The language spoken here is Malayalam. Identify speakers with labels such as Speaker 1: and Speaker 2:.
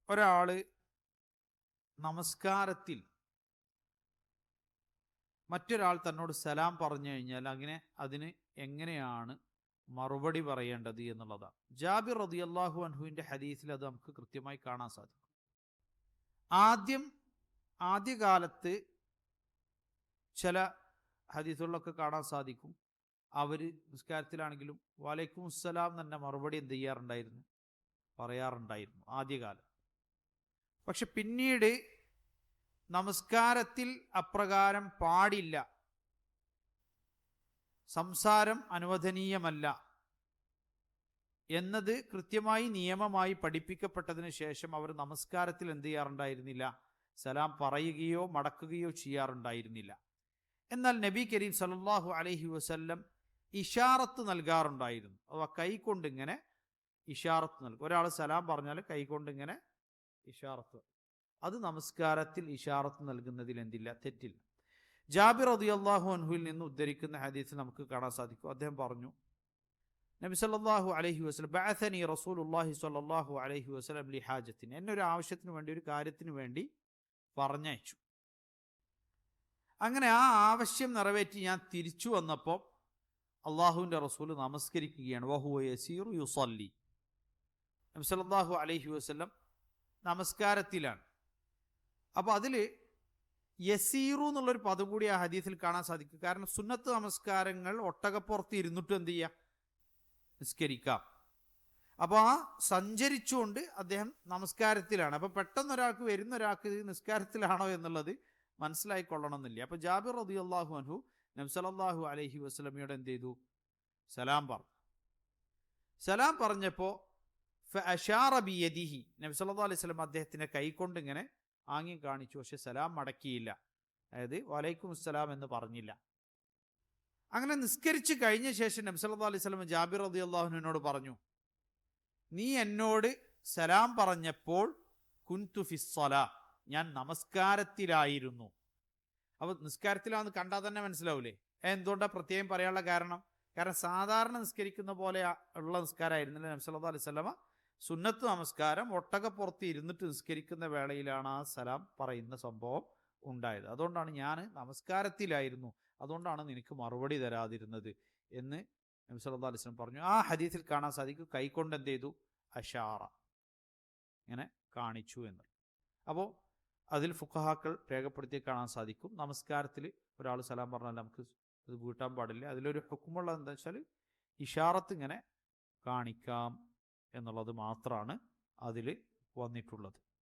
Speaker 1: ഒരാൾ നമസ്കാരത്തിൽ മറ്റൊരാൾ തന്നോട് സലാം പറഞ്ഞു കഴിഞ്ഞാൽ അതിന് എങ്ങനെയാണ് മറുപടി പറയേണ്ടത് എന്നുള്ളതാണ്. ജാബിർ റളിയല്ലാഹു അൻഹുവിൻ്റെ ഹദീസിൽ അത് നമുക്ക് കൃത്യമായി കാണാൻ സാധിക്കും. ആദ്യകാലത്ത് ചില ഹദീസുകളിലൊക്കെ കാണാൻ സാധിക്കും, അവർ നിസ്കാരത്തിലാണെങ്കിലും വലൈക്കും അസ്സലാം തന്നെ മറുപടി എന്ത് ചെയ്യാറുണ്ടായിരുന്നു, പറയാറുണ്ടായിരുന്നു ആദ്യകാലം. പക്ഷെ പിന്നീട് നമസ്കാരത്തിൽ അപ്രകാരം പാടില്ല, സംസാരം അനുവദനീയമല്ല എന്നത് കൃത്യമായി നിയമമായി പഠിപ്പിക്കപ്പെട്ടതിന് ശേഷം അവർ നമസ്കാരത്തിൽ എന്ത് ചെയ്യാറുണ്ടായിരുന്നില്ല, സലാം പറയുകയോ മടക്കുകയോ ചെയ്യാറുണ്ടായിരുന്നില്ല. എന്നാൽ നബി കരീം സല്ലല്ലാഹു അലൈഹി വസല്ലം ഇഷാറത്ത് നൽകാറുണ്ടായിരുന്നു. അഥവാ കൈകൊണ്ടിങ്ങനെ ഇഷാറത്ത് നൽകും. ഒരാൾ സലാം പറഞ്ഞാൽ കൈകൊണ്ടിങ്ങനെ ഇഷാറത്ത്, അത് നമസ്കാരത്തിൽ ഇഷാറത്ത് നൽകുന്നതിൽ എന്തില്ല, തെറ്റില്ല. ജാബിർ റളിയല്ലാഹു അൻഹുവിൽ നിന്ന് ഉദ്ധരിക്കുന്ന ഹദീസിൽ നമുക്ക് കാണാൻ സാധിക്കും, അദ്ദേഹം പറഞ്ഞു, നബി സല്ലല്ലാഹു അലൈഹി വസല്ലം ബഅസനി റസൂലുള്ളാഹി സ്വല്ലല്ലാഹു അലൈഹി വസല്ലം ലിഹാജത്തിൻ, എന്നെ ഒരു ആവശ്യത്തിന് വേണ്ടി, ഒരു കാര്യത്തിന് വേണ്ടി പറഞ്ഞയച്ചു. അങ്ങനെ ആ ആവശ്യം നിറവേറ്റി ഞാൻ തിരിച്ചു വന്നപ്പോൾ അള്ളാഹുവിൻ്റെ റസൂൽ നമസ്കരിക്കുകയാണ്. വഹുവ യസീറു യുസല്ലി, നബി സല്ലല്ലാഹു അലൈഹി വസല്ലം നമസ്കാരത്തിലാണ്. അപ്പോൾ അതിൽ യസീറു എന്നുള്ളൊരു പദം കൂടി ആ ഹദീസിൽ കാണാൻ സാധിക്കും. കാരണം സുന്നത്ത് നമസ്കാരങ്ങൾ ഒട്ടകപ്പുറത്ത് ഇരുന്നിട്ട് എന്ത് ചെയ്യുക, നിസ്കരിക്കാം. അപ്പോൾ ആ സഞ്ചരിച്ചുകൊണ്ട് അദ്ദേഹം നമസ്കാരത്തിലാണ്. അപ്പോൾ പെട്ടെന്ന് വരുന്ന ഒരാൾക്ക് നിസ്കാരത്തിലാണോ എന്നുള്ളത് മനസ്സിലായിക്കൊള്ളണമെന്നില്ല. അപ്പോൾ ജാബിർ റളിയല്ലാഹു അൻഹു നബി സല്ലല്ലാഹു അലൈഹി വസല്ലമയോട് എന്ത് ചെയ്തു, സലാം പറഞ്ഞു. സലാം പറഞ്ഞപ്പോൾ ഫഅശാറ ബിയദിഹി, നബി സല്ലല്ലാഹു അലൈഹി വസല്ലം അദ്ദേഹത്തിൻ്റെ കൈകൊണ്ട് ഇങ്ങനെ ആംഗ്യം കാണിച്ചു. പക്ഷെ സലാം മടക്കിയില്ല, അതായത് വലൈക്കും അസ്സലാം എന്ന് പറഞ്ഞില്ല. അങ്ങനെ നിസ്കരിച്ച് കഴിഞ്ഞ ശേഷം നബി സല്ലല്ലാഹു അലൈഹി വസല്ലം ജാബിർ റളിയല്ലാഹു അൻഹുവിനോട് പറഞ്ഞു, നീ എന്നോട് സലാം പറഞ്ഞപ്പോൾ കുൻതു ഫിസ്സലാ, ഞാൻ നമസ്കാരത്തിലായിരുന്നു. അപ്പോൾ നിസ്കാരത്തിലാണെന്ന് കണ്ടാൽ തന്നെ മനസ്സിലാവൂലേ. എന്തുകൊണ്ടാണ് പ്രത്യേകം പറയാനുള്ള കാരണം സാധാരണ നിസ്കരിക്കുന്ന പോലെ ഉള്ള നിസ്കാരമായിരുന്നില്ല നബി സല്ലല്ലാഹു അലൈഹി വസല്ലമ. സുന്നത്ത് നമസ്കാരം ഒട്ടകപ്പുറത്ത് ഇരുന്നിട്ട് നിസ്കരിക്കുന്ന വേളയിലാണ് ആ സലാം പറയുന്ന സംഭവം ഉണ്ടായത്. അതുകൊണ്ടാണ് ഞാൻ നമസ്കാരത്തിലായിരുന്നു, അതുകൊണ്ടാണ് നിനക്ക് മറുപടി തരാതിരുന്നത് എന്ന് നബി സല്ലല്ലാഹു അലൈഹി വസല്ലം പറഞ്ഞു. ആ ഹദീസിൽ കാണാൻ സാധിക്കും കൈകൊണ്ട് എന്ത് ചെയ്തു, അഷാറ, ഇങ്ങനെ കാണിച്ചു എന്ന്. അപ്പോൾ അതിൽ ഫുഖഹാക്കൾ രേഖപ്പെടുത്തി കാണാൻ സാധിക്കും, നമസ്കാരത്തിൽ ഒരാൾ സലാം പറഞ്ഞാൽ നമുക്ക് ഇത് വീട്ടാൻ പാടില്ല. അതിലൊരു ഹുക്മുള്ളത് എന്താ വെച്ചാൽ ഇഷാറത്ത് ഇങ്ങനെ കാണിക്കാം എന്നുള്ളത് മാത്രമാണ് അതിൽ വന്നിട്ടുള്ളത്.